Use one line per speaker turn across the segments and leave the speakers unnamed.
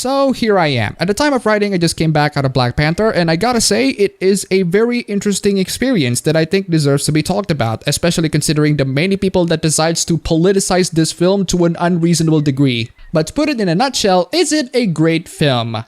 So here I am. At the time of writing, I just came back out of Black Panther, and I gotta say, it is a very interesting experience that I think deserves to be talked about, especially considering the many people that decides to politicize this film to an unreasonable degree. But to put it in a nutshell, is it a great film?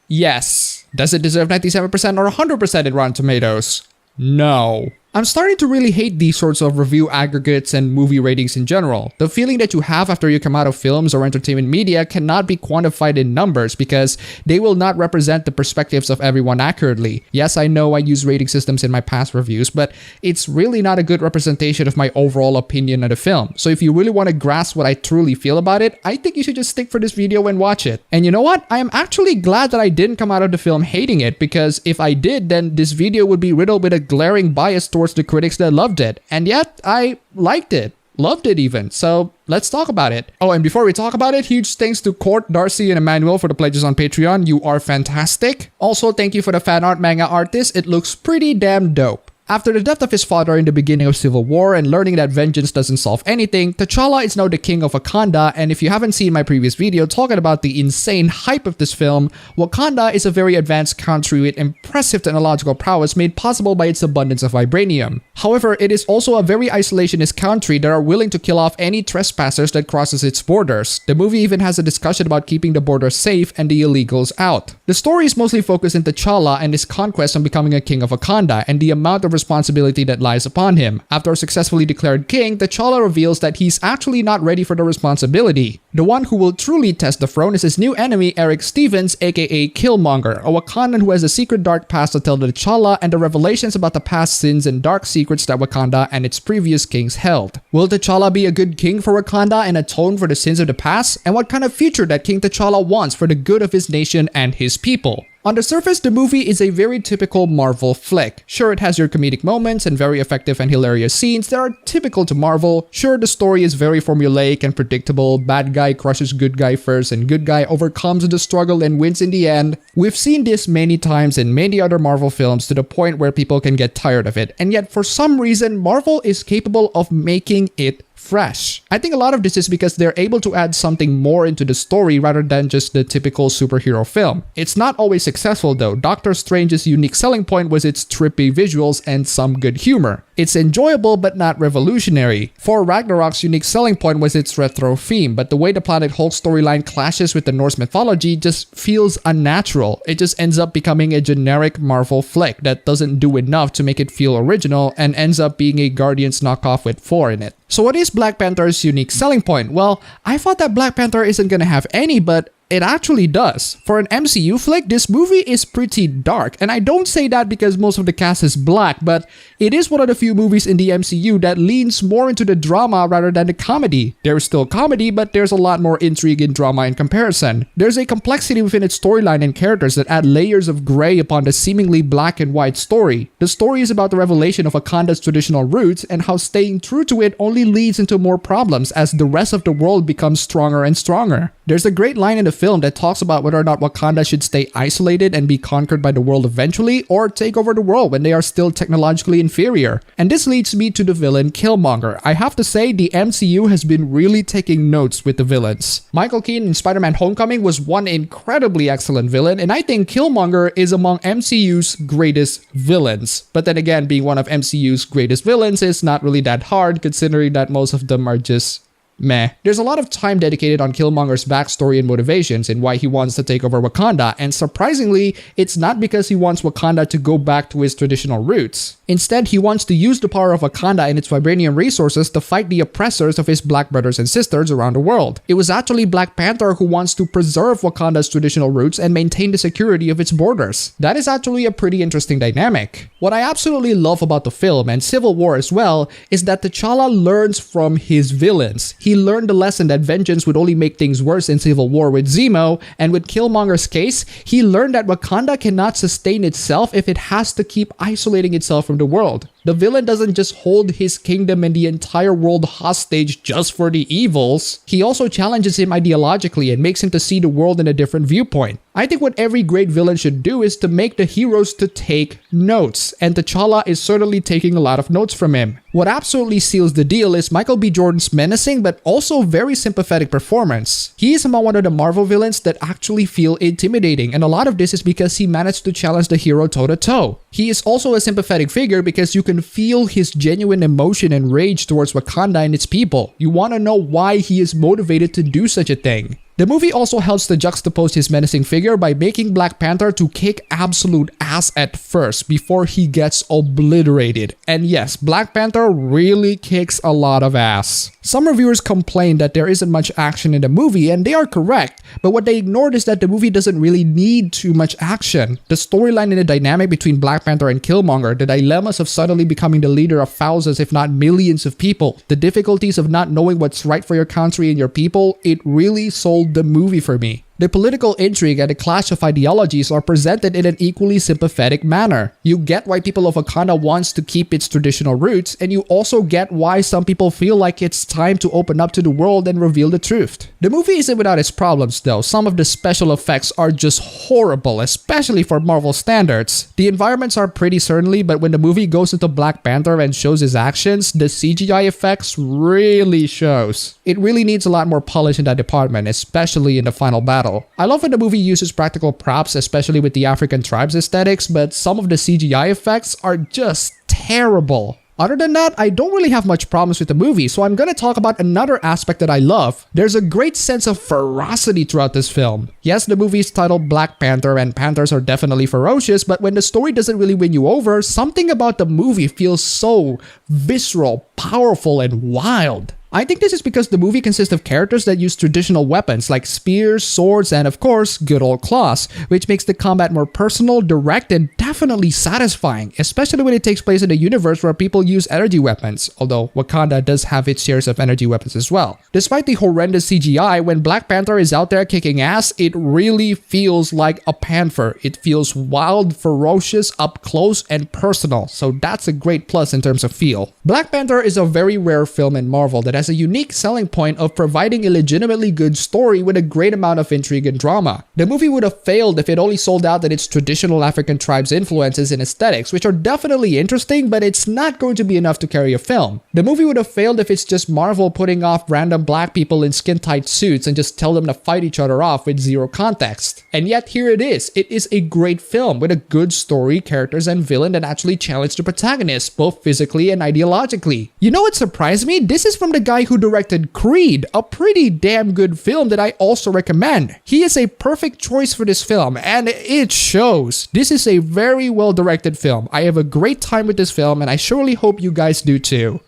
Yes. Does it deserve 97% or 100% in Rotten Tomatoes? No. I'm starting to really hate these sorts of review aggregates and movie ratings in general. The feeling that you have after you come out of films or entertainment media cannot be quantified in numbers because they will not represent the perspectives of everyone accurately. Yes, I know I use rating systems in my past reviews, but it's really not a good representation of my overall opinion of the film. So if you really want to grasp what I truly feel about it, I think you should just stick for this video and watch it. And you know what? I am actually glad that I didn't come out of the film hating it, because if I did, then this video would be riddled with a glaring bias towards the critics that loved it, and yet I liked it, loved it even. So let's talk about it. Oh, and before we talk about it, huge thanks to Court, Darcy, and Emmanuel for the pledges on Patreon. You are fantastic. Also, thank you for the fan art manga artist. It looks pretty damn dope. After the death of his father in the beginning of Civil War and learning that vengeance doesn't solve anything, T'Challa is now the king of Wakanda, and if you haven't seen my previous video talking about the insane hype of this film, Wakanda is a very advanced country with impressive technological prowess made possible by its abundance of vibranium. However, it is also a very isolationist country that are willing to kill off any trespassers that crosses its borders. The movie even has a discussion about keeping the borders safe and the illegals out. The story is mostly focused on T'Challa and his conquest on becoming a king of Wakanda and the amount of responsibility that lies upon him. After successfully declared king, T'Challa reveals that he's actually not ready for the responsibility. The one who will truly test the throne is his new enemy, Eric Stevens, aka Killmonger, a Wakandan who has a secret dark past to tell T'Challa and the revelations about the past sins and dark secrets that Wakanda and its previous kings held. Will T'Challa be a good king for Wakanda and atone for the sins of the past? And what kind of future that King T'Challa wants for the good of his nation and his people? On the surface, the movie is a very typical Marvel flick. Sure, it has your comedic moments and very effective and hilarious scenes that are typical to Marvel. Sure, the story is very formulaic and predictable. Bad guy crushes good guy first and good guy overcomes the struggle and wins in the end. We've seen this many times in many other Marvel films to the point where people can get tired of it. And yet, for some reason, Marvel is capable of making it fresh. I think a lot of this is because they're able to add something more into the story rather than just the typical superhero film. It's not always successful though. Doctor Strange's unique selling point was its trippy visuals and some good humor. It's enjoyable but not revolutionary. Thor Ragnarok's unique selling point was its retro theme, but the way the Planet Hulk storyline clashes with the Norse mythology just feels unnatural. It just ends up becoming a generic Marvel flick that doesn't do enough to make it feel original and ends up being a Guardians knockoff with Thor in it. So what is Black Panther's unique selling point? Well, I thought that Black Panther isn't gonna have any, but it actually does. For an MCU flick, this movie is pretty dark, and I don't say that because most of the cast is black, but it is one of the few movies in the MCU that leans more into the drama rather than the comedy. There's still comedy, but there's a lot more intrigue and drama in comparison. There's a complexity within its storyline and characters that add layers of gray upon the seemingly black and white story. The story is about the revelation of Wakanda's traditional roots and how staying true to it only leads into more problems as the rest of the world becomes stronger and stronger. There's a great line in the film that talks about whether or not Wakanda should stay isolated and be conquered by the world eventually, or take over the world when they are still technologically inferior. And this leads me to the villain Killmonger. I have to say, the MCU has been really taking notes with the villains. Michael Keaton in Spider-Man Homecoming was one incredibly excellent villain, and I think Killmonger is among MCU's greatest villains. But then again, being one of MCU's greatest villains is not really that hard, considering that most of them are just meh. There's a lot of time dedicated on Killmonger's backstory and motivations and why he wants to take over Wakanda, and surprisingly, it's not because he wants Wakanda to go back to his traditional roots. Instead, he wants to use the power of Wakanda and its vibranium resources to fight the oppressors of his black brothers and sisters around the world. It was actually Black Panther who wants to preserve Wakanda's traditional roots and maintain the security of its borders. That is actually a pretty interesting dynamic. What I absolutely love about the film, and Civil War as well, is that T'Challa learns from his villains. He learned the lesson that vengeance would only make things worse in Civil War with Zemo, and with Killmonger's case, he learned that Wakanda cannot sustain itself if it has to keep isolating itself from the world. The villain doesn't just hold his kingdom and the entire world hostage just for the evils. He also challenges him ideologically and makes him to see the world in a different viewpoint. I think what every great villain should do is to make the heroes to take notes, and T'Challa is certainly taking a lot of notes from him. What absolutely seals the deal is Michael B. Jordan's menacing but but also very sympathetic performance. He is among one of the Marvel villains that actually feel intimidating, and a lot of this is because he managed to challenge the hero toe-to-toe. He is also a sympathetic figure because you can feel his genuine emotion and rage towards Wakanda and its people. You want to know why he is motivated to do such a thing. The movie also helps to juxtapose his menacing figure by making Black Panther to kick absolute ass at first before he gets obliterated. And yes, Black Panther really kicks a lot of ass. Some reviewers complain that there isn't much action in the movie, and they are correct, but what they ignored is that the movie doesn't really need too much action. The storyline and the dynamic between Black Panther and Killmonger, the dilemmas of suddenly becoming the leader of thousands if not millions of people, the difficulties of not knowing what's right for your country and your people, it really sold the movie for me. The political intrigue and the clash of ideologies are presented in an equally sympathetic manner. You get why people of Wakanda wants to keep its traditional roots, and you also get why some people feel like it's time to open up to the world and reveal the truth. The movie isn't without its problems though. Some of the special effects are just horrible, especially for Marvel standards. The environments are pretty certainly, but when the movie goes into Black Panther and shows his actions, the CGI effects really shows. It really needs a lot more polish in that department, especially in the final battle. I love when the movie uses practical props, especially with the African tribes aesthetics, but some of the CGI effects are just terrible. Other than that, I don't really have much problems with the movie, so I'm gonna talk about another aspect that I love. There's a great sense of ferocity throughout this film. Yes, the movie is titled Black Panther, and panthers are definitely ferocious, but when the story doesn't really win you over, something about the movie feels so visceral, powerful, and wild. I think this is because the movie consists of characters that use traditional weapons like spears, swords, and of course, good old claws, which makes the combat more personal, direct, and definitely satisfying, especially when it takes place in a universe where people use energy weapons, although Wakanda does have its shares of energy weapons as well. Despite the horrendous CGI, when Black Panther is out there kicking ass, it really feels like a panther. It feels wild, ferocious, up close, and personal, so that's a great plus in terms of feel. Black Panther is a very rare film in Marvel that has a unique selling point of providing a legitimately good story with a great amount of intrigue and drama. The movie would have failed if it only sold out that its traditional African tribes influences and aesthetics, which are definitely interesting, but it's not going to be enough to carry a film. The movie would have failed if it's just Marvel putting off random black people in skin-tight suits and just tell them to fight each other off with zero context. And yet here it is. It is a great film with a good story, characters, and villain that actually challenge the protagonist, both physically and ideologically. You know what surprised me? This is from the guy who directed Creed, a pretty damn good film that I also recommend. He is a perfect choice for this film, and it shows. This is a very well directed film. I have a great time with this film, and I surely hope you guys do too.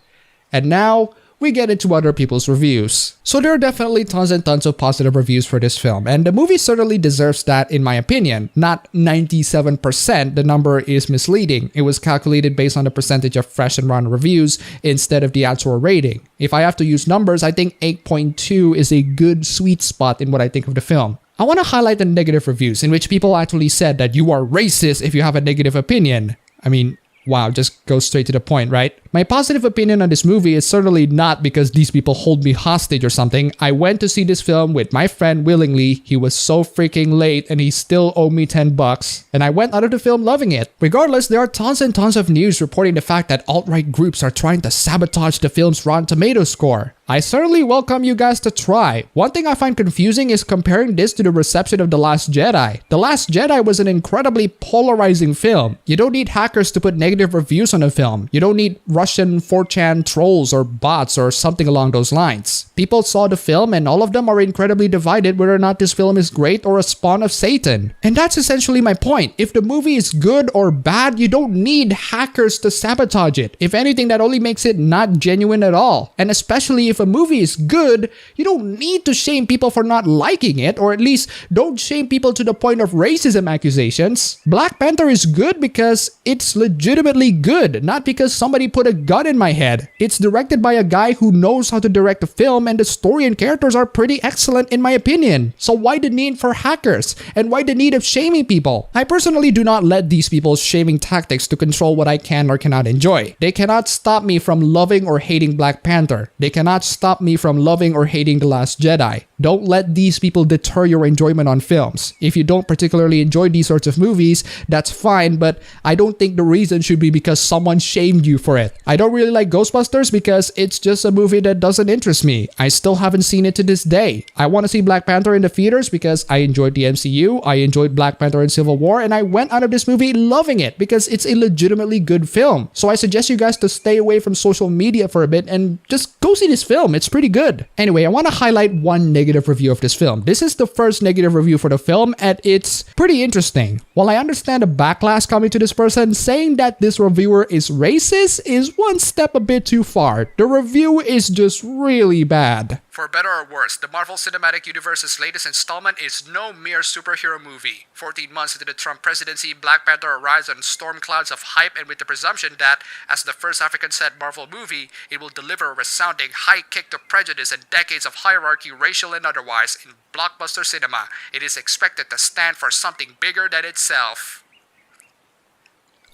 And now, we get into other people's reviews. So there are definitely tons and tons of positive reviews for this film, and the movie certainly deserves that in my opinion. Not 97%, the number is misleading. It was calculated based on the percentage of fresh and rotten reviews instead of the actual rating. If I have to use numbers, I think 8.2 is a good sweet spot in what I think of the film. I want to highlight the negative reviews in which people actually said that you are racist if you have a negative opinion. I mean, wow, just go straight to the point, right? My positive opinion on this movie is certainly not because these people hold me hostage or something. I went to see this film with my friend willingly. He was so freaking late and he still owed me $10, and I went out of the film loving it. Regardless, there are tons and tons of news reporting the fact that alt-right groups are trying to sabotage the film's Rotten Tomatoes score. I certainly welcome you guys to try. One thing I find confusing is comparing this to the reception of The Last Jedi. The Last Jedi was an incredibly polarizing film. You don't need hackers to put negative reviews on a film. You don't need Russian 4chan trolls or bots or something along those lines. People saw the film and all of them are incredibly divided whether or not this film is great or a spawn of Satan. And that's essentially my point. If the movie is good or bad, you don't need hackers to sabotage it. If anything, that only makes it not genuine at all. And especially if a movie is good, you don't need to shame people for not liking it, or at least don't shame people to the point of racism accusations. Black Panther is good because it's legitimately good, not because somebody put a gun in my head. It's directed by a guy who knows how to direct a film, and the story and characters are pretty excellent in my opinion. So why the need for hackers? And why the need of shaming people? I personally do not let these people's shaming tactics to control what I can or cannot enjoy. They cannot stop me from loving or hating Black Panther. They cannot stop me from loving or hating The Last Jedi. Don't let these people deter your enjoyment on films. If you don't particularly enjoy these sorts of movies, that's fine, but I don't think the reason should be because someone shamed you for it. I don't really like Ghostbusters because it's just a movie that doesn't interest me. I still haven't seen it to this day. I want to see Black Panther in the theaters because I enjoyed the MCU, I enjoyed Black Panther in Civil War, and I went out of this movie loving it because it's a legitimately good film. So I suggest you guys to stay away from social media for a bit and just go see this film. It's pretty good. Anyway, I want to highlight one negative review of this film. This is the first negative review for the film, and it's pretty interesting. While I understand the backlash coming to this person, saying that this reviewer is racist is one step a bit too far. The review is just really bad.
For better or worse, the Marvel Cinematic Universe's latest installment is no mere superhero movie. 14 months into the Trump presidency, Black Panther arrives on storm clouds of hype and with the presumption that, as the first African-set Marvel movie, it will deliver a resounding high kick to prejudice and decades of hierarchy, racial and otherwise, in blockbuster cinema. It is expected to stand for something bigger than itself.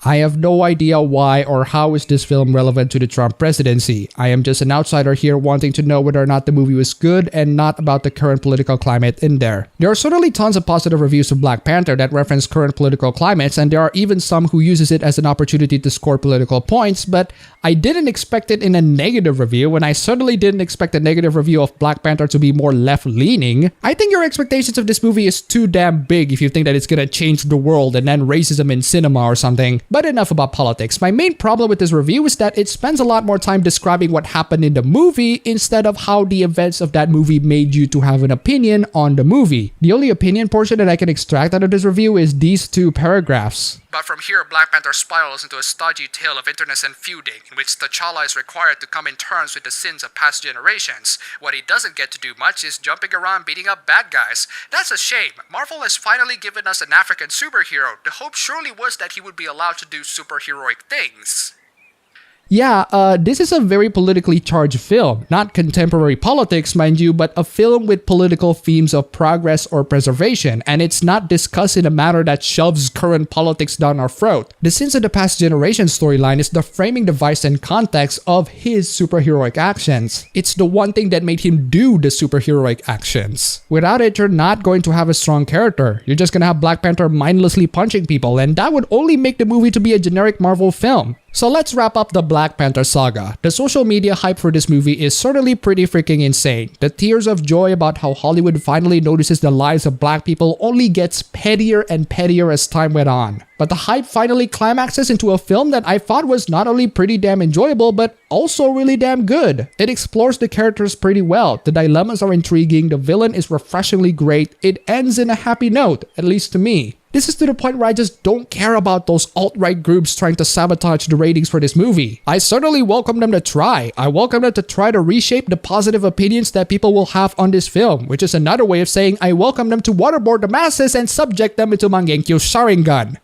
I have no idea why or how is this film relevant to the Trump presidency. I am just an outsider here wanting to know whether or not the movie was good and not about the current political climate in there. There are certainly tons of positive reviews of Black Panther that reference current political climates, and there are even some who uses it as an opportunity to score political points, but I didn't expect it in a negative review, and I certainly didn't expect a negative review of Black Panther to be more left-leaning. I think your expectations of this movie is too damn big if you think that it's gonna change the world and end racism in cinema or something. But enough about politics. My main problem with this review is that it spends a lot more time describing what happened in the movie instead of how the events of that movie made you to have an opinion on the movie. The only opinion portion that I can extract out of this review is these two paragraphs.
But from here, Black Panther spirals into a stodgy tale of internecine feuding, in which T'Challa is required to come in terms with the sins of past generations. What he doesn't get to do much is jumping around beating up bad guys. That's a shame. Marvel has finally given us an African superhero. The hope surely was that he would be allowed to do superheroic things.
Yeah, this is a very politically charged film. Not contemporary politics, mind you, but a film with political themes of progress or preservation, and it's not discussed in a manner that shoves current politics down our throat. The Sins of the Past Generation storyline is the framing device and context of his superheroic actions. It's the one thing that made him do the superheroic actions. Without it, you're not going to have a strong character. You're just gonna have Black Panther mindlessly punching people, and that would only make the movie to be a generic Marvel film. So let's wrap up the Black Panther saga. The social media hype for this movie is certainly pretty freaking insane. The tears of joy about how Hollywood finally notices the lives of black people only gets pettier and pettier as time went on. But the hype finally climaxes into a film that I thought was not only pretty damn enjoyable, but also really damn good. It explores the characters pretty well, the dilemmas are intriguing, the villain is refreshingly great, it ends in a happy note, at least to me. This is to the point where I just don't care about those alt-right groups trying to sabotage the ratings for this movie. I certainly welcome them to try. I welcome them to try to reshape the positive opinions that people will have on this film, which is another way of saying I welcome them to waterboard the masses and subject them into Mangenkyo Sharingan.